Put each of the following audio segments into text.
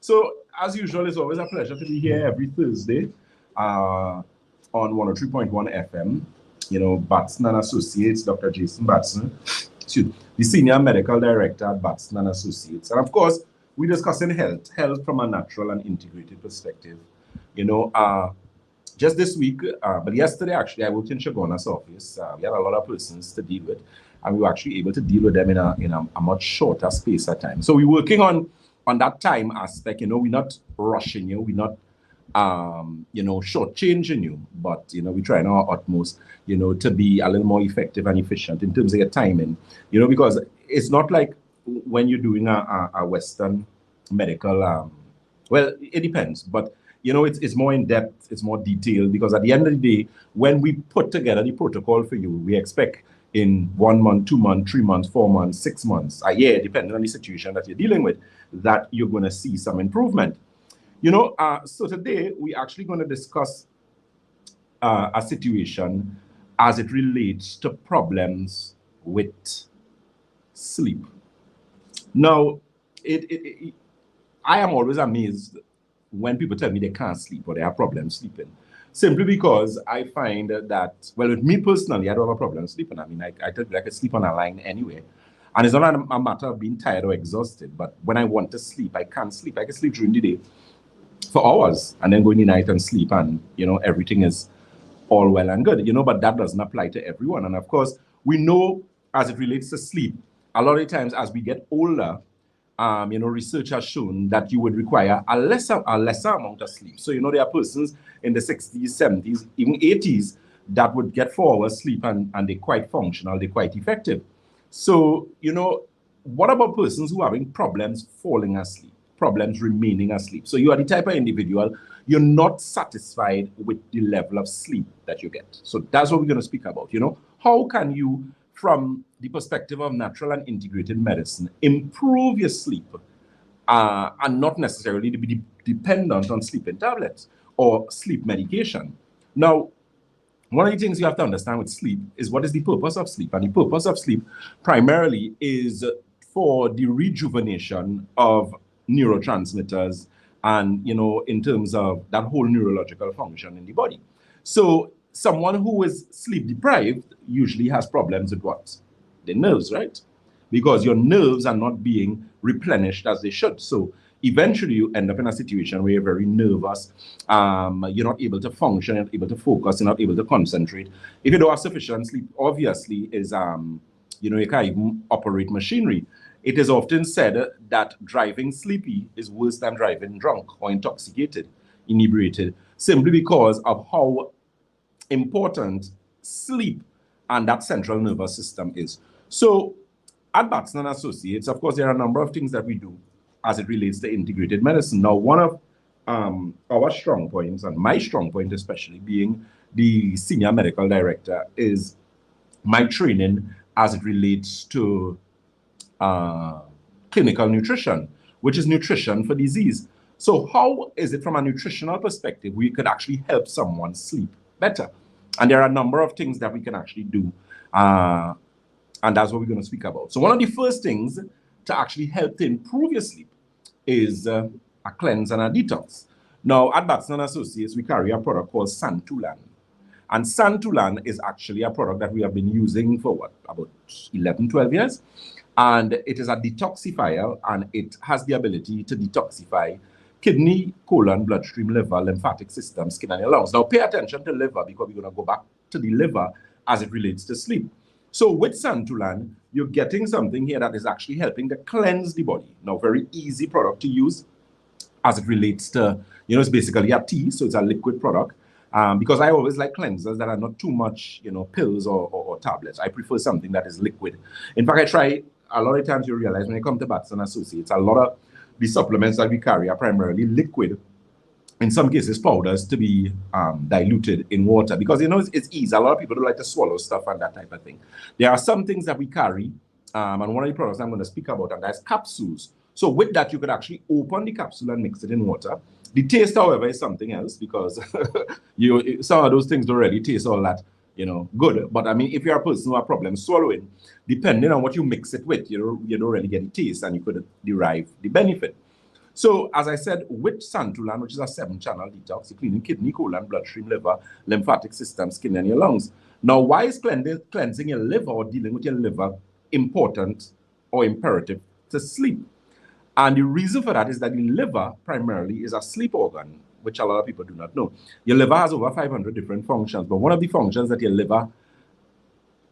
So, as usual, it's always a pleasure to be here every Thursday on 103.1 FM. You know, Batson and Associates, Dr. Batson, the Senior Medical Director at Batson and Associates. And of course, we're discussing health from a natural and integrated perspective. You know, just this week, but yesterday actually, I worked in Shagona's office. We had a lot of persons to deal with, and we were actually able to deal with them in a much shorter space of time. So we're working on that time aspect. You know, we're not rushing you, we're not you know, shortchanging you, but you know, we're trying our utmost, you know, to be a little more effective and efficient in terms of your timing. You know, because it's not like when you're doing a Western medical. Well, it depends, but you know, it's more in depth, it's more detailed, because at the end of the day, when we put together the protocol for you, we expect in 1 month, 2 months, 3 months, 4 months, 6 months, a year, depending on the situation that you're dealing with, that you're going to see some improvement. You know, so today we're actually going to discuss a situation as it relates to problems with sleep. Now, I am always amazed when people tell me they can't sleep or they have problems sleeping, simply because I find that, well, with me personally, I don't have a problem sleeping. I mean, I tell you, I can sleep on a line anyway. And it's not a matter of being tired or exhausted, but when I want to sleep, I can't sleep. I can sleep during the day for hours and then go in the night and sleep, and, you know, everything is all well and good, you know, but that doesn't apply to everyone. And of course, we know as it relates to sleep, a lot of times as we get older, you know, research has shown that you would require a lesser amount of sleep. So, you know, there are persons in the 60s, 70s, even 80s that would get 4 hours sleep and they're quite functional, they're quite effective. So, you know, what about persons who are having problems falling asleep, problems remaining asleep? So you are the type of individual, you're not satisfied with the level of sleep that you get. So that's what we're going to speak about. You know, how can you, from the perspective of natural and integrated medicine, improve your sleep and not necessarily to be dependent on sleeping tablets or sleep medication? Now, one of the things you have to understand with sleep is what is the purpose of sleep. And the purpose of sleep primarily is for the rejuvenation of neurotransmitters and, you know, in terms of that whole neurological function in the body. So someone who is sleep deprived usually has problems with what? The nerves, right? Because your nerves are not being replenished as they should. So eventually you end up in a situation where you're very nervous, you're not able to function, you're not able to focus, you're not able to concentrate. If you don't have sufficient sleep, obviously is, you know, you can't even operate machinery. It is often said that driving sleepy is worse than driving drunk or intoxicated, inebriated, simply because of how important sleep and that central nervous system is. So at Batson and Associates, of course, there are a number of things that we do as it relates to integrated medicine. Now, one of our strong points, and my strong point especially being the Senior Medical Director, is my training as it relates to clinical nutrition, which is nutrition for disease. So how is it from a nutritional perspective we could actually help someone sleep better? And there are a number of things that we can actually do, and that's what we're going to speak about. So one of the first things to actually help to improve your sleep is a cleanse and a detox. Now, at Batson and Associates, we carry a product called Santulan. And Santulan is actually a product that we have been using for what, about 11, 12 years? And it is a detoxifier, and it has the ability to detoxify kidney, colon, bloodstream, liver, lymphatic system, skin, and your lungs. Now, pay attention to liver, because we're going to go back to the liver as it relates to sleep. So with Santulan, you're getting something here that is actually helping to cleanse the body. Now, very easy product to use as it relates to, you know, it's basically a tea, so it's a liquid product. Because I always like cleansers that are not too much, you know, pills or tablets. I prefer something that is liquid. In fact, I try, a lot of times you realize when you come to Batson Associates, a lot of the supplements that we carry are primarily liquid, in some cases powders, to be diluted in water, because, you know, it's easy. A lot of people don't like to swallow stuff and that type of thing. There are some things that we carry, and one of the products I'm going to speak about, and that's capsules. So with that, you could actually open the capsule and mix it in water. The taste, however, is something else, because some of those things don't really taste all that, you know, good. But I mean, if you're a person who has problems swallowing, depending on what you mix it with, you don't really get the taste, and you could derive the benefit. So, as I said, with Santulan, which is a 7-channel detox, you're cleaning kidney, colon, bloodstream, liver, lymphatic system, skin, and your lungs. Now, why is cleansing your liver or dealing with your liver important or imperative to sleep? And the reason for that is that the liver primarily is a sleep organ, which a lot of people do not know. Your liver has over 500 different functions, but one of the functions that your liver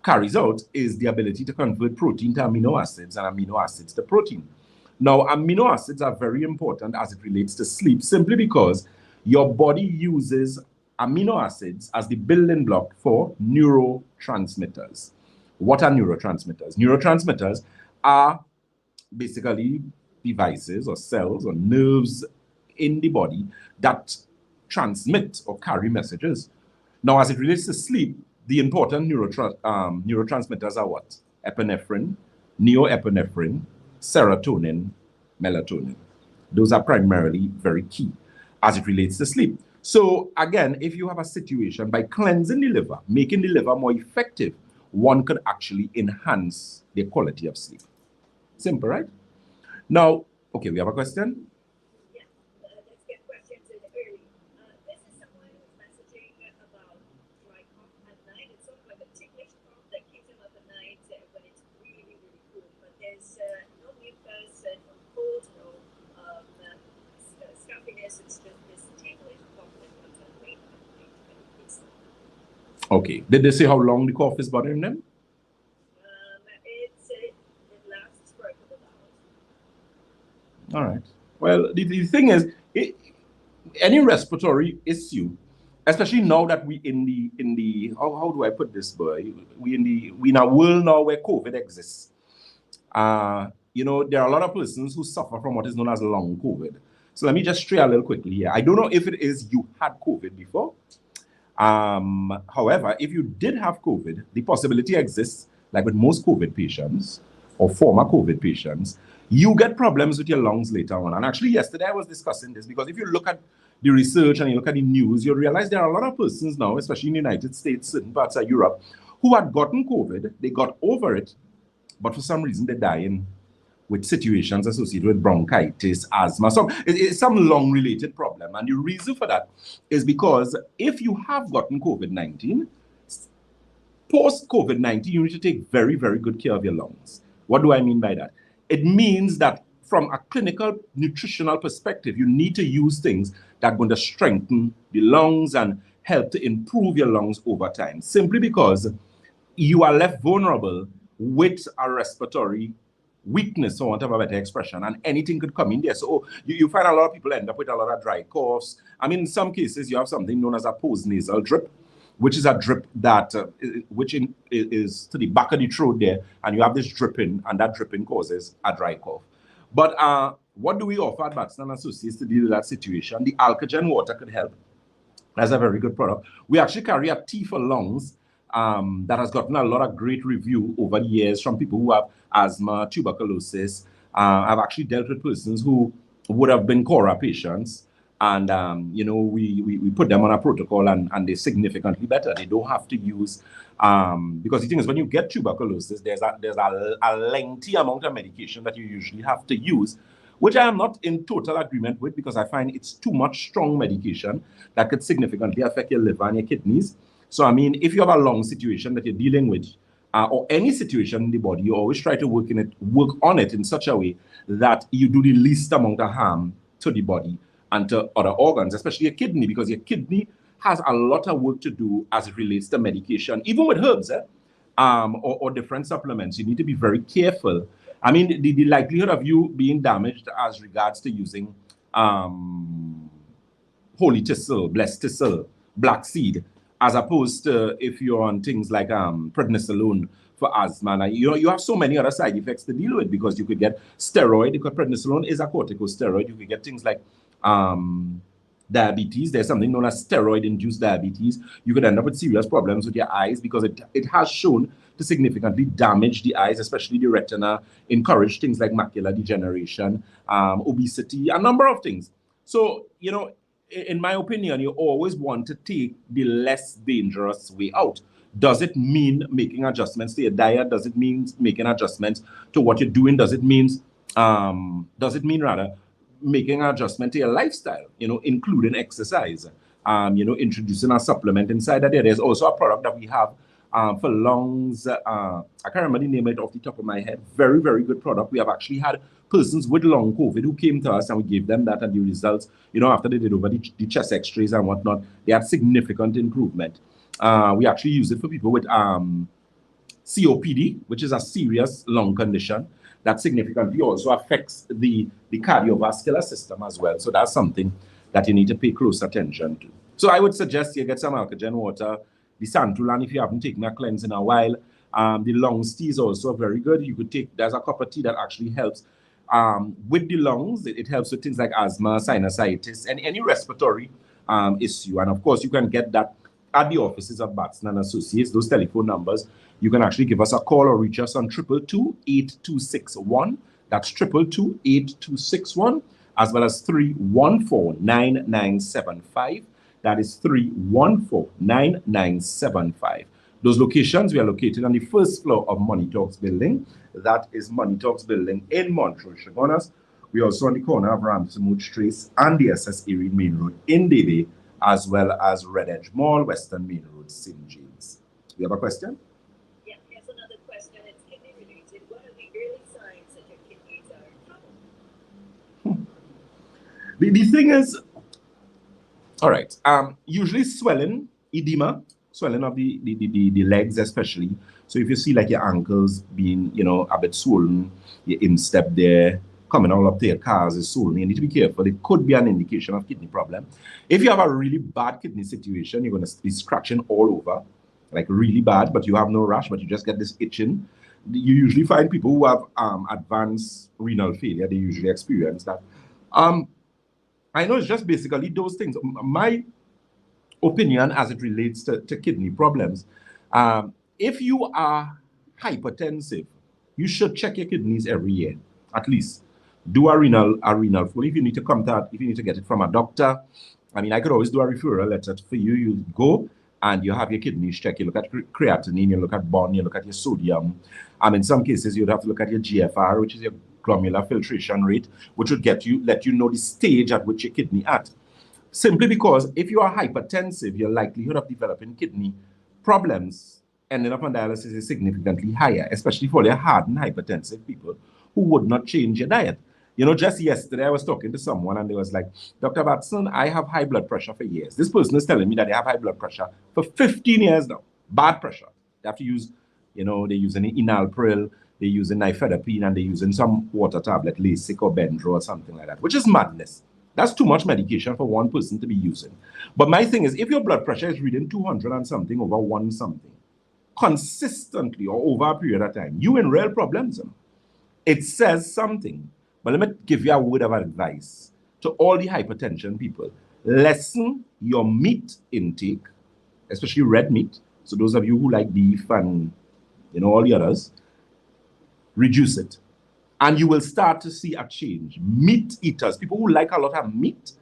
carries out is the ability to convert protein to amino acids and amino acids to protein. Now, amino acids are very important as it relates to sleep, simply because your body uses amino acids as the building block for neurotransmitters. What are neurotransmitters? Neurotransmitters are basically devices or cells or nerves in the body that transmit or carry messages. Now, as it relates to sleep, the important neurotransmitters are what? Epinephrine, norepinephrine, serotonin, melatonin. Those are primarily very key as it relates to sleep. So again, if you have a situation by cleansing the liver, making the liver more effective, one could actually enhance the quality of sleep. Simple, right? Now, okay, we have a question? Yeah, let's get questions in early. This is someone who's messaging about dry cough at night. It's sort of like a ticklish cough that keeps him up at night when it's really, really cool. But there's no mucus, no cold, no scuffiness. It's just this ticklish cough that comes at night. Okay. Did they say how long the cough is bothering them? It lasts for a couple of hours. All right. Well, the thing is, any respiratory issue, especially now that we in the how do I put this, boy? We in a world now where COVID exists. You know, there are a lot of persons who suffer from what is known as long COVID. So let me just stray a little quickly here. I don't know if it is you had COVID before. However, if you did have COVID, the possibility exists, like with most COVID patients or former COVID patients, you get problems with your lungs later on. And actually, yesterday I was discussing this because if you look at the research and you look at the news, you'll realize there are a lot of persons now, especially in the United States, certain parts of Europe, who had gotten COVID, they got over it, but for some reason they're dying with situations associated with bronchitis, asthma, it's some lung-related problem. And the reason for that is because if you have gotten COVID-19, post-COVID-19, you need to take very, very good care of your lungs. What do I mean by that? It means that from a clinical nutritional perspective, you need to use things that are going to strengthen the lungs and help to improve your lungs over time, simply because you are left vulnerable with a respiratory weakness, for want of a better expression, and anything could come in there. So you find a lot of people end up with a lot of dry coughs. I mean, in some cases, you have something known as a postnasal drip, which is a drip that is to the back of the throat there, and you have this dripping, and that dripping causes a dry cough. But what do we offer at Batson & Associates to deal with that situation? The Alkagen water could help. That's a very good product. We actually carry a tea for lungs that has gotten a lot of great review over the years from people who have asthma, tuberculosis. I've actually dealt with persons who would have been Cora patients, and you know, we put them on a protocol, and they're significantly better. They don't have to use because the thing is, when you get tuberculosis, there's a lengthy amount of medication that you usually have to use, which I am not in total agreement with, because I find it's too much strong medication that could significantly affect your liver and your kidneys. So I mean, if you have a lung situation that you're dealing with, or any situation in the body, you always try to work on it in such a way that you do the least amount of harm to the body and to other organs, especially your kidney, because your kidney has a lot of work to do as it relates to medication, even with herbs or different supplements. You need to be very careful. I mean, the likelihood of you being damaged as regards to using holy thistle, blessed thistle, black seed, as opposed to if you're on things like prednisolone for asthma. Now, you have so many other side effects to deal with, because you could get steroid, because prednisolone is a corticosteroid. You could get things like diabetes. There's something known as steroid-induced diabetes. You could end up with serious problems with your eyes, because it has shown to significantly damage the eyes, especially the retina, encourage things like macular degeneration, obesity, a number of things. So, you know, in my opinion, you always want to take the less dangerous way out. Does it mean making adjustments to your diet? Does it mean making adjustments to what you're doing? Does it mean rather making an adjustment to your lifestyle, including exercise, introducing a supplement inside of there. There's also a product that we have for lungs. I can't remember the name of it off the top of my head. Very, very good product. We have actually had persons with long COVID who came to us and we gave them that, and the results, after they did over the chest x-rays and whatnot, they had significant improvement. We actually use it for people with COPD, which is a serious lung condition that significantly also affects the cardiovascular system as well. So that's something that you need to pay close attention to. So I would suggest you get some Alkagen water, the Santulan if you haven't taken a cleanse in a while. The lungs tea is also very good. You could take, there's a cup of tea that actually helps with the lungs. It helps with things like asthma, sinusitis, and any respiratory issue. And of course, you can get that at the offices of Batson and Associates. Those telephone numbers, you can actually give us a call or reach us on 222-8261. That's 222-8261, as well as 314-9975. That is 314-9975. Those locations, we are located on the first floor of Money Talks building. That is Money Talks building in Montreal, Chagonas. We are also on the corner of Ramsey Trace and the SS Erie Main Road in Dede, as well as Red Edge Mall, Western Main Road, St. James. You have a question? Yeah, here's another question. It's kidney related. What are the early signs that your kidneys are in trouble? The thing is, all right, usually swelling, edema, swelling of the legs especially. So if you see like your ankles being, a bit swollen, your instep there, coming all up to your calves is swollen, you need to be careful. It could be an indication of kidney problem. If you have a really bad kidney situation, you're going to be scratching all over, like really bad, but you have no rash, but you just get this itching. You usually find people who have advanced renal failure, they usually experience that. I know it's just basically those things. My opinion as it relates to kidney problems, if you are hypertensive, you should check your kidneys every year, at least. Do a renal flow. If you need to if you need to get it from a doctor, I mean, I could always do a referral letter for you. You go and you have your kidneys checked. You look at creatinine, you look at bond, you look at your sodium. In some cases, you'd have to look at your GFR, which is your glomerular filtration rate, which would let you know the stage at which your kidney at. Simply because if you are hypertensive, your likelihood of developing kidney problems ending up on dialysis is significantly higher, especially for the hardened hypertensive people who would not change your diet. Just yesterday I was talking to someone and they was like, Dr. Batson, I have high blood pressure for years. This person is telling me that they have high blood pressure for 15 years now. Bad pressure. They have to use, they're using enalpril, they're using nifedipine, and they're using some water tablet, Lasix or Bendro or something like that, which is madness. That's too much medication for one person to be using. But my thing is, if your blood pressure is reading 200 and something over 1 something, consistently or over a period of time, you in real problems. It says something. But let me give you a word of advice to all the hypertension people. Lessen your meat intake, especially red meat. So those of you who like beef and all the others, reduce it. And you will start to see a change. Meat eaters, people who like a lot of meat,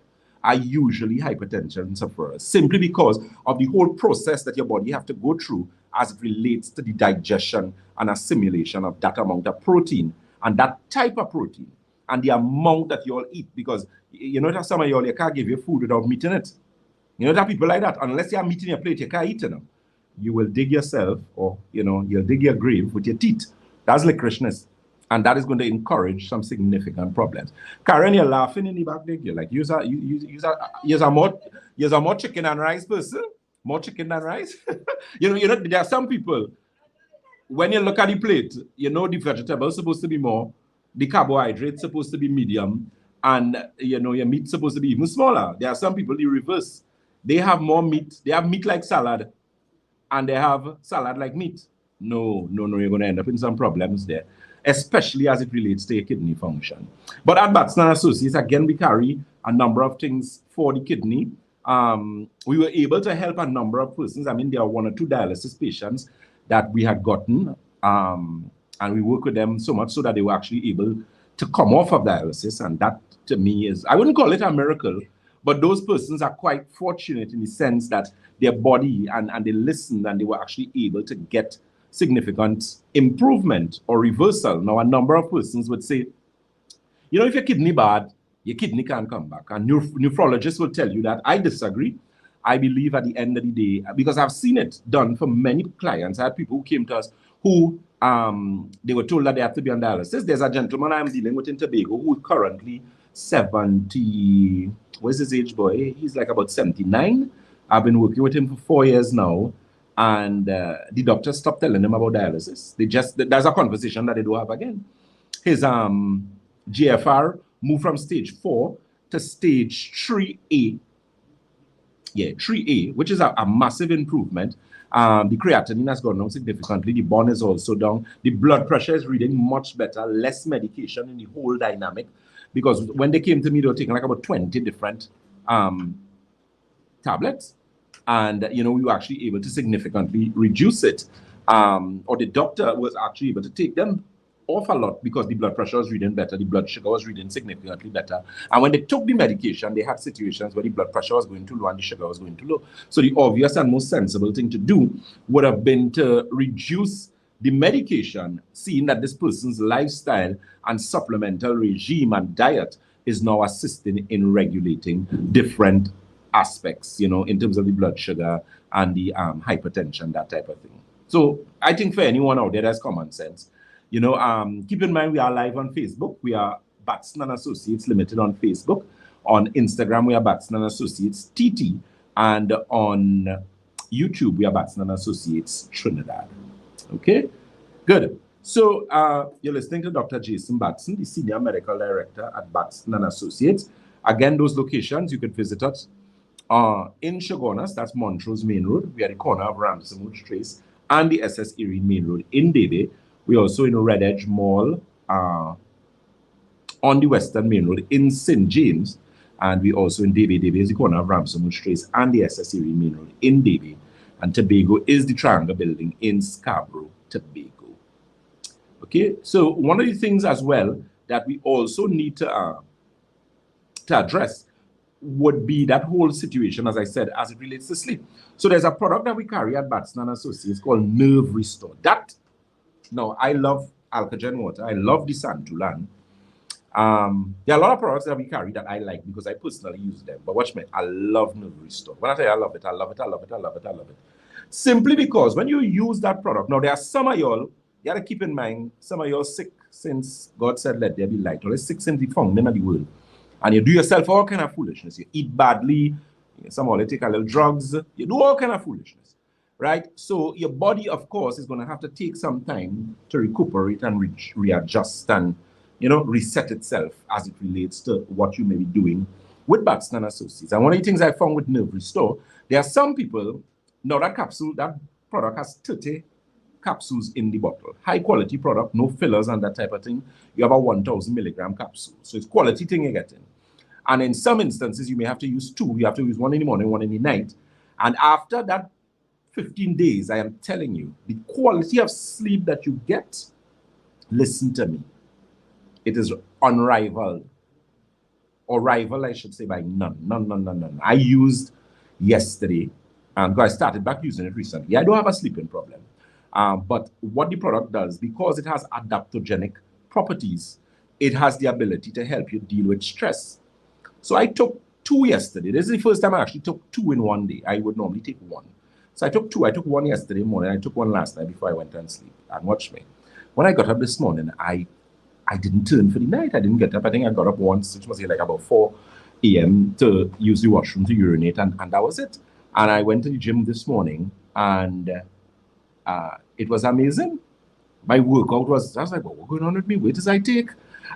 are usually hypertension sufferers, simply because of the whole process that your body have to go through as it relates to the digestion and assimilation of that amount of protein and that type of protein and the amount that you all eat. Because that some of you can't give you food without meat in it. There are people like that. Unless you have meat in your plate, you can't eat them. You will dig yourself, or you'll dig your grave with your teeth. That's licorishness. And that is going to encourage some significant problems. Karen, you're laughing in the back there. You're like, you're a more chicken and rice person. More chicken than rice. There are some people, when you look at the plate, the vegetables supposed to be more, the carbohydrates supposed to be medium, and your meat supposed to be even smaller. There are some people the reverse. They have more meat. They have meat like salad, and they have salad like meat. No, you're going to end up in some problems there, especially as it relates to your kidney function. But at Batson and Associates, again, we carry a number of things for the kidney. We were able to help a number of persons. I mean, there are 1 or 2 dialysis patients that we had gotten, and we work with them so much so that they were actually able to come off of dialysis. And that, to me, is, I wouldn't call it a miracle, but those persons are quite fortunate in the sense that their body and they listened and they were actually able to get significant improvement or reversal. Now, a number of persons would say, if your kidney bad, your kidney can't come back. And nephrologists will tell you that. I disagree. I believe at the end of the day, because I've seen it done for many clients. I had people who came to us who they were told that they have to be on dialysis. There's a gentleman I'm dealing with in Tobago who is currently 70. What's his age, boy? He's like about 79. I've been working with him for 4 years now. And the doctor stopped telling him about dialysis. There's a conversation that they don't have again. His GFR moved from stage 4 to stage 3A. Yeah, 3A, which is a massive improvement. The creatinine has gone down significantly. The bond is also down. The blood pressure is reading much better, less medication in the whole dynamic. Because when they came to me, they were taking like about 20 different tablets. And, we were actually able to significantly reduce it. Or the doctor was actually able to take them off a lot because the blood pressure was reading better, the blood sugar was reading significantly better. And when they took the medication, they had situations where the blood pressure was going too low and the sugar was going too low. So the obvious and most sensible thing to do would have been to reduce the medication, seeing that this person's lifestyle and supplemental regime and diet is now assisting in regulating different aspects, in terms of the blood sugar and the hypertension, that type of thing. So I think for anyone out there, that's common sense. Keep in mind we are live on Facebook. We are Batson and Associates Limited on Facebook. On Instagram, we are Batson and Associates TT. And on YouTube, we are Batson and Associates Trinidad. Okay, good. So you're listening to Dr. Jason Batson, the Senior Medical Director at Batson and Associates. Again, those locations, you could visit us in Shogunas, that's Montrose Main Road. We are the corner of Ramsonwood Trace and the SS Erie Main Road in Debe. We're also in Red Edge Mall on the Western Main Road in St. James. And we also in Debe. Debe is the corner of Ramsonwood Trace and the SS Erie Main Road in Debe. And Tobago is the Triangle Building in Scarborough, Tobago. Okay, so one of the things as well that we also need to address would be that whole situation, as I said, as it relates to sleep. So there's a product that we carry at Batson and Associates called Nerve Restore. Now, I love Alkagen water. I love the Santulan. There are a lot of products that we carry that I like because I personally use them. But watch me, I love Nerve Restore. When I say I love it, I love it, I love it, I love it, I love it. Simply because when you use that product, now there are some of y'all, you got to keep in mind, some of y'all sick since God said let there be light. Or sick since the founding of the world. And you do yourself all kind of foolishness. You eat badly, some of you take a little drugs, you do all kind of foolishness, right? So your body, of course, is going to have to take some time to recuperate and readjust and, reset itself as it relates to what you may be doing with Batson and Associates. And one of the things I found with Nerve Restore, there are some people, now that product has 30 capsules in the bottle. High quality product, no fillers and that type of thing. You have a 1,000 milligram capsule. So it's quality thing you're getting. And in some instances, you may have to use 2. You have to use 1 in the morning, 1 in the night. And after that 15 days, I am telling you, the quality of sleep that you get, listen to me, it is unrivaled. Or rival, I should say, by none. I used yesterday, and I started back using it recently. I don't have a sleeping problem. But what the product does, because it has adaptogenic properties, it has the ability to help you deal with stress. So I took 2 yesterday. This is the first time I actually took 2 in one day. I would normally take 1. So I took 2. I took 1 yesterday morning. I took 1 last night before I went and sleep. And watch me. When I got up this morning, I didn't turn for the night. I didn't get up. I think I got up once, which must be like about 4 a.m. to use the washroom to urinate. And that was it. And I went to the gym this morning and it was amazing. My workout I was like, what's going on with me? What does I take?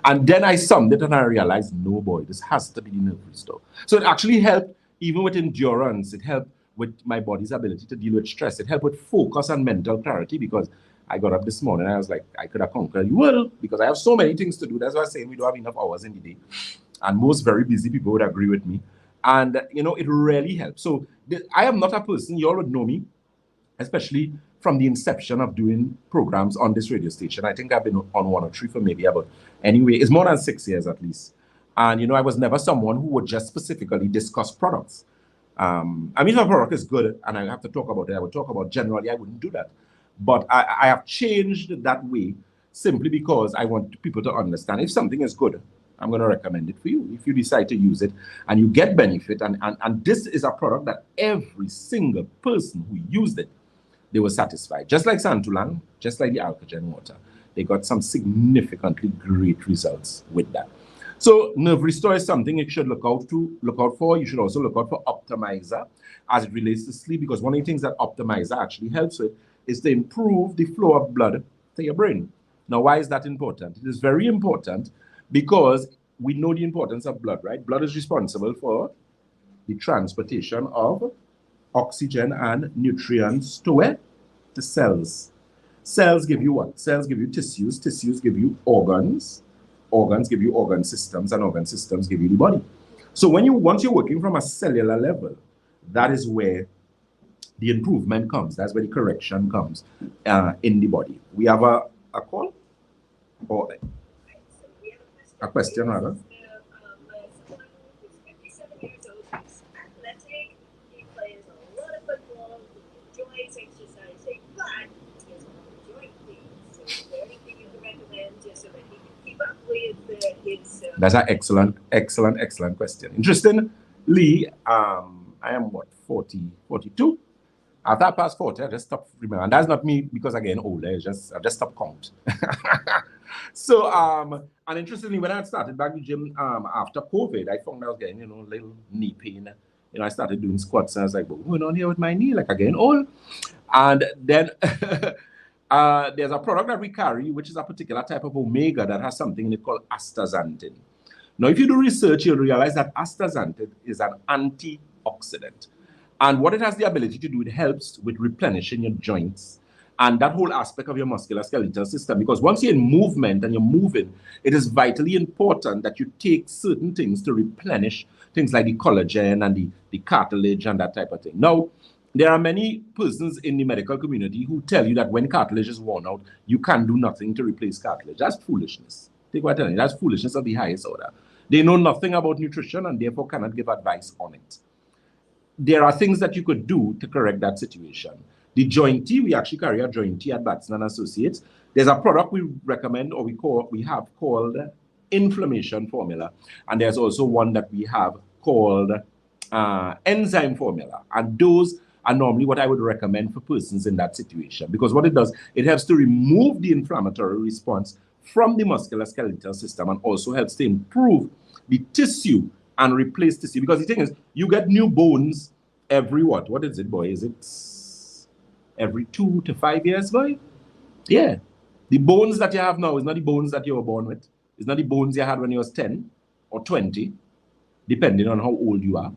And then I summed it and I realized, no boy, this has to be the Nerve Restore. So it actually helped even with endurance. It helped with my body's ability to deal with stress. It helped with focus and mental clarity because I got up this morning and I was like, I could have conquered the world because I have so many things to do. That's why I'm saying we don't have enough hours in the day. And most very busy people would agree with me. And, it really helps. So I am not a person, you all would know me, especially from the inception of doing programs on this radio station. I think I've been on 103 for maybe about, anyway, it's more than 6 years at least. And, I was never someone who would just specifically discuss products. I mean, if a product is good and I have to talk about it, I would talk about generally, I wouldn't do that. But I have changed that way simply because I want people to understand if something is good, I'm going to recommend it for you if you decide to use it and you get benefit. And this is a product that every single person who used it, they were satisfied. Just like Santulan, just like the Alkagen water. They got some significantly great results with that. So nerve restore is something you should look out for. You should also look out for Optimizer as it relates to sleep, because one of the things that Optimizer actually helps with is to improve the flow of blood to your brain. Now, why is that important? It is very important because we know the importance of blood, right? Blood is responsible for the transportation of oxygen and nutrients to where? To cells. Cells give you what? Cells give you tissues. Tissues give you organs. Organs give you organ systems, and organ systems give you the body. So once you're working from a cellular level, that is where the improvement comes. That's where the correction comes in the body. We have a call or a question rather. Someone who's 57 years old, he's athletic, he plays a lot of football, he enjoys exercising, but he has a lot of joint pain. So is there anything you can recommend just so that he can keep up with his... That's an excellent question. Interestingly, I am what, 42? After I passed 40, I just stopped remembering. And that's not me because I'm getting older. I just stopped count. So, and interestingly, when I started back in the gym after COVID, I found I was getting, little knee pain. I started doing squats, and I was like, what's going on here with my knee? Like, I'm getting old. And then there's a product that we carry, which is a particular type of omega that has something in it called astaxanthin. Now, if you do research, you'll realize that astaxanthin is an antioxidant. And what it has the ability to do, it helps with replenishing your joints and that whole aspect of your musculoskeletal system. Because once you're in movement and you're moving, it is vitally important that you take certain things to replenish things like the collagen and the cartilage and that type of thing. Now, there are many persons in the medical community who tell you that when cartilage is worn out, you can't do nothing to replace cartilage. That's foolishness. Take what I'm telling you. That's foolishness of the highest order. They know nothing about nutrition and therefore cannot give advice on it. There are things that you could do to correct that situation. The joint tea, we actually carry a joint tea at Batson and Associates. There's a product we recommend or we have called inflammation formula. And there's also one that we have called enzyme formula. And those are normally what I would recommend for persons in that situation. Because what it does, it helps to remove the inflammatory response from the musculoskeletal system and also helps to improve the tissue and replace tissue. Because the thing is, you get new bones every what? What is it, boy? Is it every 2 to 5 years, boy? Yeah. The bones that you have now is not the bones that you were born with. It's not the bones you had when you was 10 or 20, depending on how old you are.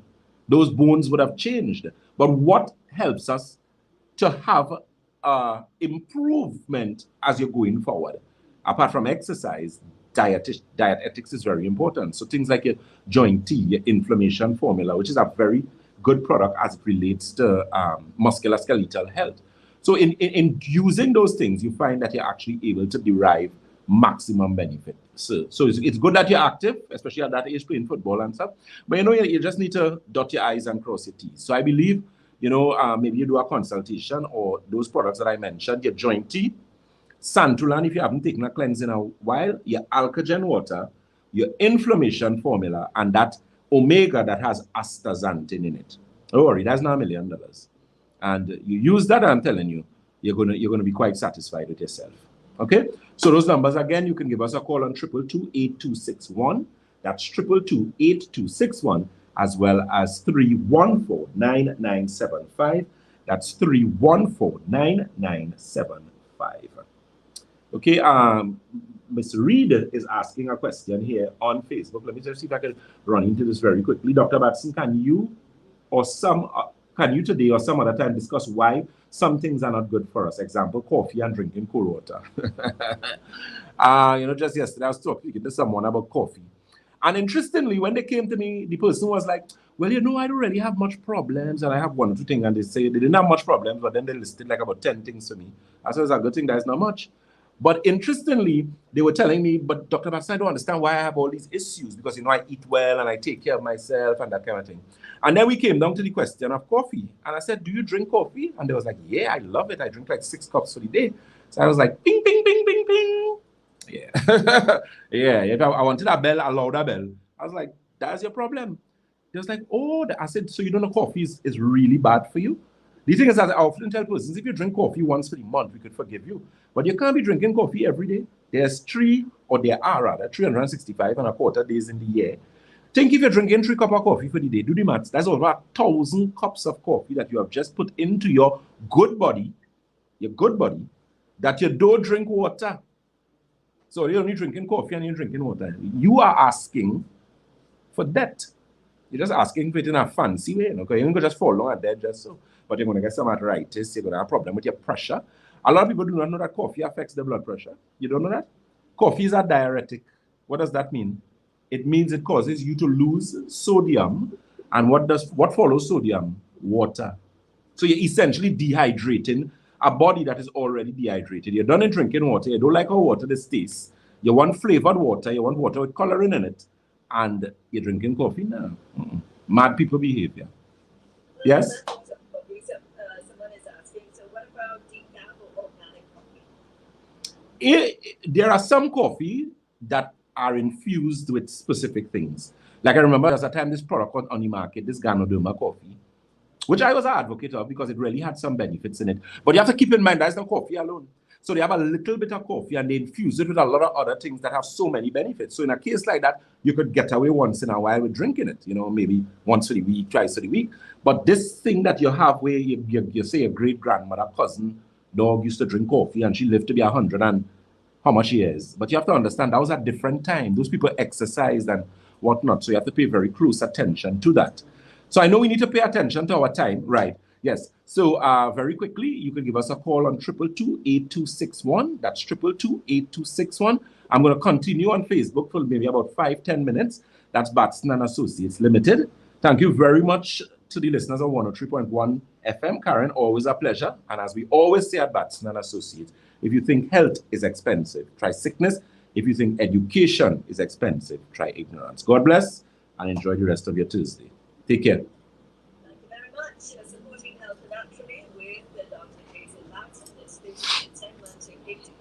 Those bones would have changed. But what helps us to have improvement as you're going forward, apart from exercise, dietetics is very important. So things like your joint tea, your inflammation formula, which is a very good product as it relates to musculoskeletal health. So in using those things, you find that you're actually able to derive maximum benefit. So it's good that you're active, especially at that age playing football and stuff. But you just need to dot your I's and cross your T's. So I believe, maybe you do a consultation or those products that I mentioned, your joint tea, Santulan, if you haven't taken a cleanse in a while, your Alkagen water, your inflammation formula, and that omega that has astaxanthin in it. Don't worry, that's not $1 million. And you use that, I'm telling you, you're gonna be quite satisfied with yourself. Okay? So those numbers again, you can give us a call on 222-8261. That's 222-8261, as well as 314-9975. That's 314-9975. Okay, Ms. Reed is asking a question here on Facebook. Let me just see if I can run into this very quickly. Dr. Batson, can you today or some other time discuss why some things are not good for us? Example, coffee and drinking cold water. Just yesterday I was talking to someone about coffee. And interestingly, when they came to me, the person was like, well, I don't really have much problems, and I have 1 or 2 things, and they say they didn't have much problems, but then they listed like about 10 things to me. I said, it's a good thing, that's not much. But interestingly, they were telling me, but Dr. Batson, I don't understand why I have all these issues, because, I eat well, and I take care of myself, and that kind of thing. And then we came down to the question of coffee. And I said, do you drink coffee? And they was like, yeah, I love it. I drink like 6 cups for the day. So I was like, ping, ping, ping, ping, ping. Yeah. Yeah. If I wanted a bell, a louder bell. I was like, that's your problem. They was like, oh, I said, so you don't know coffee is really bad for you? The thing is that I often tell persons, if you drink coffee once a month, we could forgive you. But you can't be drinking coffee every day. There are rather 365 and a quarter days in the year. Think if you're drinking 3 cups of coffee for the day, do the maths. That's over 1,000 cups of coffee that you have just put into your good body, that you don't drink water. So you're only drinking coffee and you're drinking water. You are asking for that. You're just asking for it in a fancy way. Okay? You're going to just fall down and dead just so. But you're going to get some arthritis. You're going to have a problem with your pressure. A lot of people do not know that coffee affects the blood pressure. You don't know that? Coffee is a diuretic. What does that mean? It means it causes you to lose sodium. And what follows sodium? Water. So you're essentially dehydrating a body that is already dehydrated. You're done in drinking water. You don't like how water this tastes. You want flavored water. You want water with coloring in it. And you're drinking coffee now. Mad people behavior. Yes? Someone is asking, so what about decaf or organic coffee? There are some coffee that are infused with specific things. Like I remember there's a time this product was on the market, this Ganoderma coffee, which I was an advocate of because it really had some benefits in it. But you have to keep in mind that's not coffee alone. So they have a little bit of coffee and they infuse it with a lot of other things that have so many benefits. So in a case like that, you could get away once in a while with drinking it, maybe once a week, twice a week. But this thing that you have where you say a great grandmother, cousin, dog used to drink coffee and she lived to be 100 and how much years. But you have to understand that was a different time. Those people exercised and whatnot. So you have to pay very close attention to that. So I know we need to pay attention to our time, right? Yes. So very quickly, you can give us a call on 222-8261. That's 222-8261. I'm going to continue on Facebook for maybe about 5-10 minutes. That's Batson and Associates Limited. Thank you very much to the listeners of 103.1 FM. Karen, always a pleasure. And as we always say at Batson and Associates, if you think health is expensive, try sickness. If you think education is expensive, try ignorance. God bless and enjoy the rest of your Tuesday. Take care. Thank you very much. Supporting health naturally with the Dr.Batson. This is 10 months in 80.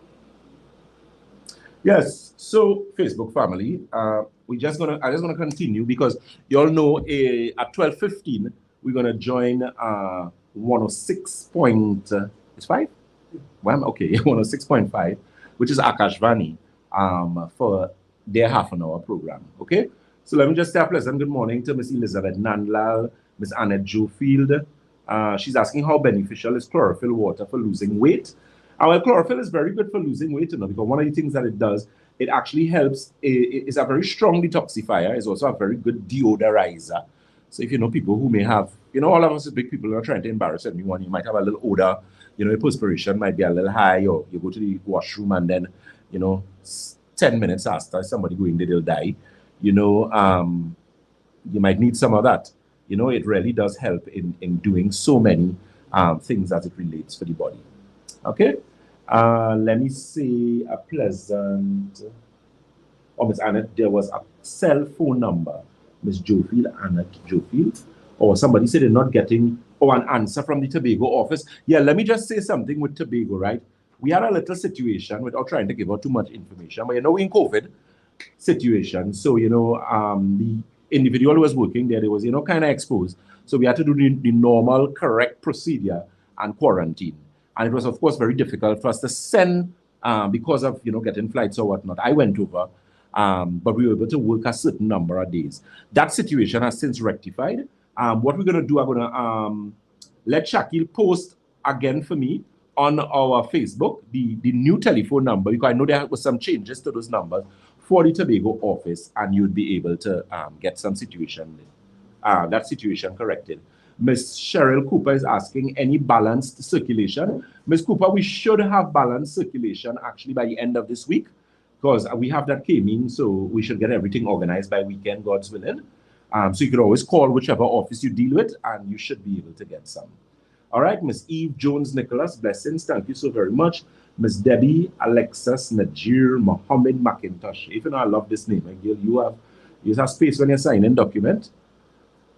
Yes. So Facebook family, I'm just gonna continue because you all know at 12:15 we're gonna join 106.5. Well, okay, 106.5, which is Akashvani for their half-an-hour program. Okay. So let me just say a pleasant good morning to Miss Elizabeth Nandlal, Miss Annette Jofield. She's asking how beneficial is chlorophyll water for losing weight. Well, chlorophyll is very good for losing weight, because one of the things that it does, it actually helps. It's a very strong detoxifier. It's also a very good deodorizer. So if you know people who may have, all of us as big people are trying to embarrass anyone, you might have a little odor, your perspiration might be a little high, or you go to the washroom and then, 10 minutes after somebody going there, they'll die. You might need some of that. It really does help in doing so many things as it relates to the body. Okay. Let me see a pleasant. Oh, Miss Annette, there was a cell phone number. Miss Jofield, Annette Jofield. Or somebody said they're not getting an answer from the Tobago office. Yeah, let me just say something with Tobago, right? We had a little situation without trying to give out too much information, but in COVID situation. So, the individual who was working there, they was, kind of exposed. So we had to do the normal, correct procedure and quarantine. And it was, of course, very difficult for us to send because of, getting flights or whatnot. I went over, but we were able to work a certain number of days. That situation has since rectified. What we're going to do, I'm going to let Shakil post again for me on our Facebook, the new telephone number, because I know there was some changes to those numbers for the Tobago office, and you'd be able to get some that situation corrected. Miss Cheryl Cooper is asking any balanced circulation. Miss Cooper, we should have balanced circulation actually by the end of this week, because we have that came in, so we should get everything organized by weekend, God's willing. So you could always call whichever office you deal with, and you should be able to get some. All right, Miss Eve Jones Nicholas, blessings. Thank you so very much. Miss Debbie Alexis Najir Mohammed McIntosh. Even though I love this name, you have space when you're signing document.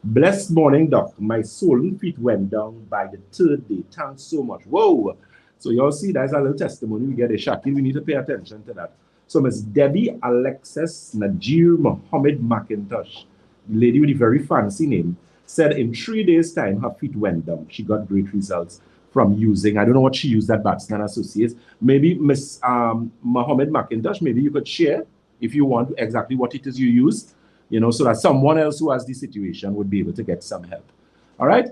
Blessed morning, Doc. My swollen feet went down by the 3rd day. Thanks so much. Whoa. So you all see, there's a little testimony we get a Shakil. We need to pay attention to that. So Miss Debbie Alexis Najir Mohammed McIntosh, the lady with a very fancy name, said in 3 days' time, her feet went down. She got great results from using, I don't know what she used at Batson and Associates. Maybe Miss Mohammed McIntosh, maybe you could share, if you want, exactly what it is you used, so that someone else who has the situation would be able to get some help. All right.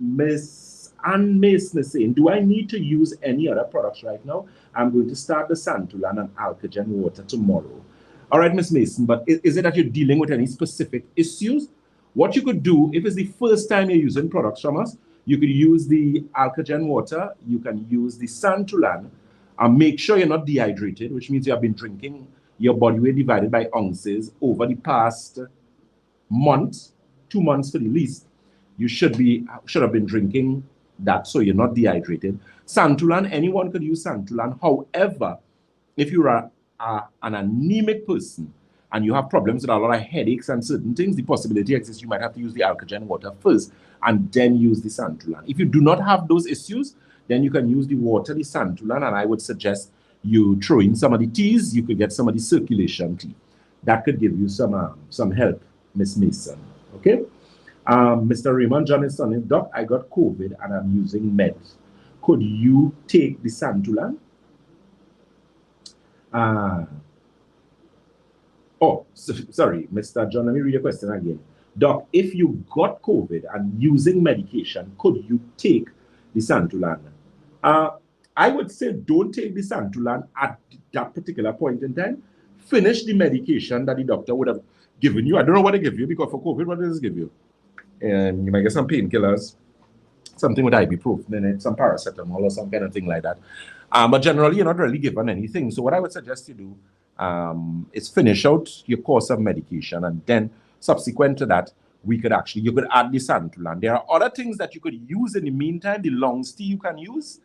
Miss Ann Mason is saying, do I need to use any other products right now? I'm going to start the Santulan and Alkagen water tomorrow. All right, Miss Mason, but is it that you're dealing with any specific issues? What you could do, if it's the first time you're using products from us, you could use the Alkagen water, you can use the Santulan, and make sure you're not dehydrated, which means you have been drinking your body weight divided by ounces over the past month, 2 months to the least. You should have been drinking that, so you're not dehydrated. Santulan, anyone could use Santulan. However, if you are an anemic person and you have problems with a lot of headaches and certain things, the possibility exists you might have to use the Alkagen water first and then use the Santulan. If you do not have those issues, then you can use the water, the Santulan, and I would suggest you throw in some of the teas. You could get some of the circulation tea. That could give you some help, Miss Mason. Okay? Mr. Raymond John is saying, Doc, I got COVID and I'm using meds. Could you take the Santulan? Sorry, Mr. John, let me read your question again. Doc, if you got COVID and using medication, could you take the Santulan? I would say don't take the Santulan at that particular point in time. Finish the medication that the doctor would have given you. I don't know what they give you, because for COVID, what does it give you? And you might get some painkillers, something with ibuprofen in it, some paracetamol or some kind of thing like that. But generally, you're not really given anything. So what I would suggest you do is finish out your course of medication, and then subsequent to that, you could add the Santulan. There are other things that you could use in the meantime. The Longs tea you can use.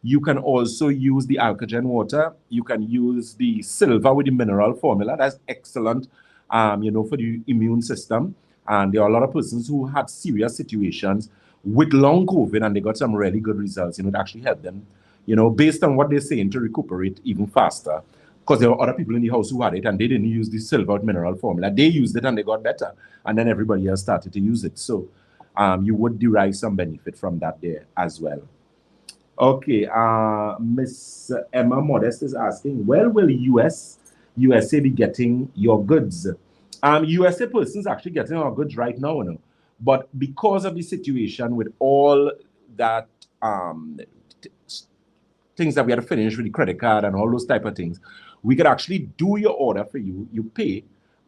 You can also use the Alkagen water. You can use the silver with the mineral formula. That's excellent, for the immune system. And there are a lot of persons who had serious situations with long COVID, and they got some really good results. It actually helped them, based on what they're saying, to recuperate even faster. Because there were other people in the house who had it, and they didn't use the silver mineral formula. They used it and they got better. And then everybody else started to use it. So you would derive some benefit from that there as well. Okay, Miss Emma Modest is asking, where will USA be getting your goods? USA persons actually getting our goods right now, but because of the situation with all that things that we had to finish with the credit card and all those type of things, we could actually do your order for you. You pay,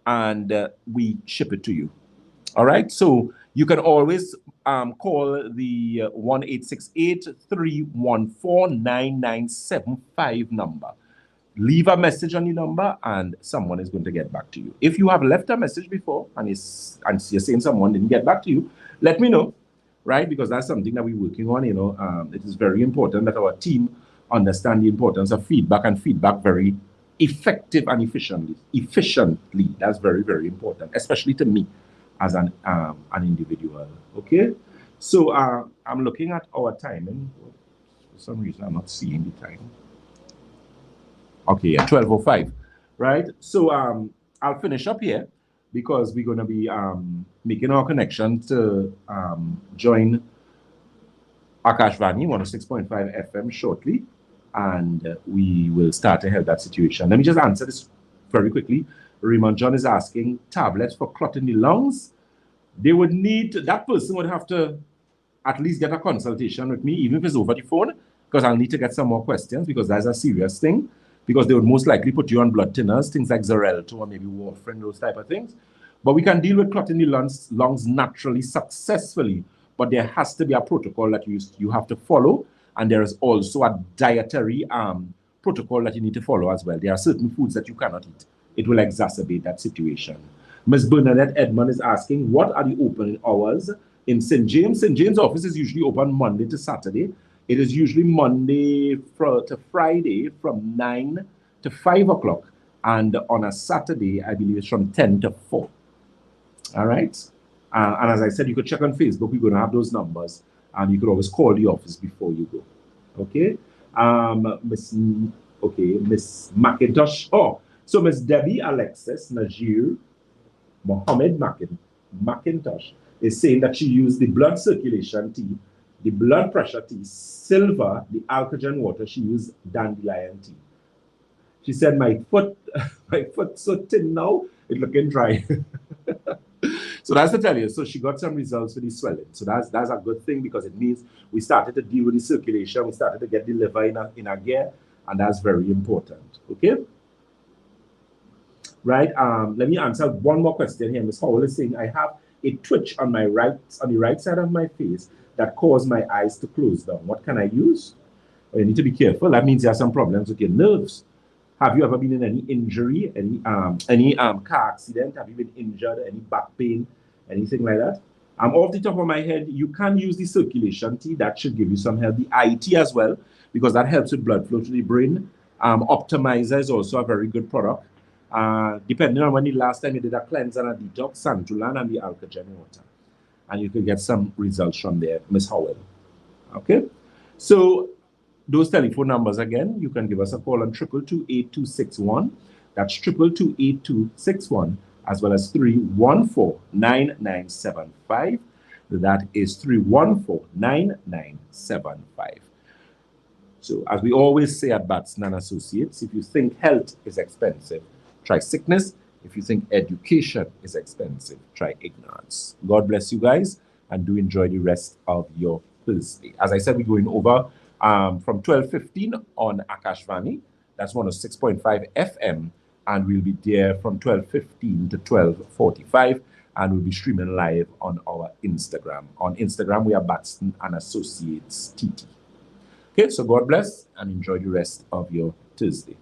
and we ship it to you. All right, so you can always call the 1-868-314-9975 number. Leave a message on the number, and someone is going to get back to you. If you have left a message before and you're saying someone didn't get back to you, let me know, right? Because that's something that we're working on. It is very important that our team understand the importance of feedback, and feedback very effective and efficiently. That's very, very important, especially to me as an individual. Okay, so I'm looking at our timing. For some reason, I'm not seeing the time. Okay, yeah, 12:05, right? So I'll finish up here, because we're going to be making our connection to join Akashvani 106.5 FM shortly, and we will start to help that situation. Let me just answer this very quickly. Raymond John is asking, tablets for clotting the lungs. They would need that person would have to at least get a consultation with me, even if it's over the phone, because I'll need to get some more questions, because that's a serious thing. Because they would most likely put you on blood thinners, things like Xarelto or maybe warfarin, those type of things. But we can deal with clotting the lungs naturally, successfully. But there has to be a protocol that you have to follow. And there is also a dietary protocol that you need to follow as well. There are certain foods that you cannot eat. It will exacerbate that situation. Ms. Bernadette Edmond is asking, what are the opening hours in St. James? St. James' office is usually open Monday to Saturday. It is usually Monday to Friday from 9 to 5 o'clock. And on a Saturday, I believe it's from 10 to 4. All right? And as I said, you could check on Facebook. We're going to have those numbers. And you could always call the office before you go. Okay? Okay, Miss McIntosh. Oh, so Miss Debbie Alexis Najir Mohammed McIntosh is saying that she used the blood circulation tea, the blood pressure tea, silver, the alkagen water. She used dandelion tea. She said, my foot so thin now, it's looking dry. So that's to tell you. So she got some results with the swelling. So that's a good thing because it means we started to deal with the circulation. We started to get the liver in a gear, and that's very important. Okay. Right. Let me answer one more question here. Ms. Howell is saying, I have a twitch on the right side of my face that caused my eyes to close down. What can I use? Well, you need to be careful. That means you have some problems with your nerves. Have you ever been in any injury, any car accident? Have you been injured, any back pain, anything like that? Off the top of my head, you can use the circulation tea. That should give you some help. The eye tea as well, because that helps with blood flow to the brain. Optimizer is also a very good product. Depending on when the last time you did a cleanse and a detox, Santulan and the alkagen water. And you can get some results from there, Miss Howell. Okay? So those telephone numbers again, you can give us a call on 222-8261. That's 222-8261, as well as 314-9975. That is 314-9975. So as we always say at Batson and Associates, if you think health is expensive, try sickness. If you think education is expensive, try ignorance. God bless you guys, and do enjoy the rest of your Thursday. As I said, we're going over from 12:15 on Akashvani. That's 106.5 FM, and we'll be there from 12:15 to 12:45, and we'll be streaming live on our Instagram. On Instagram, we are Batson and Associates TT. Okay, so God bless and enjoy the rest of your Thursday.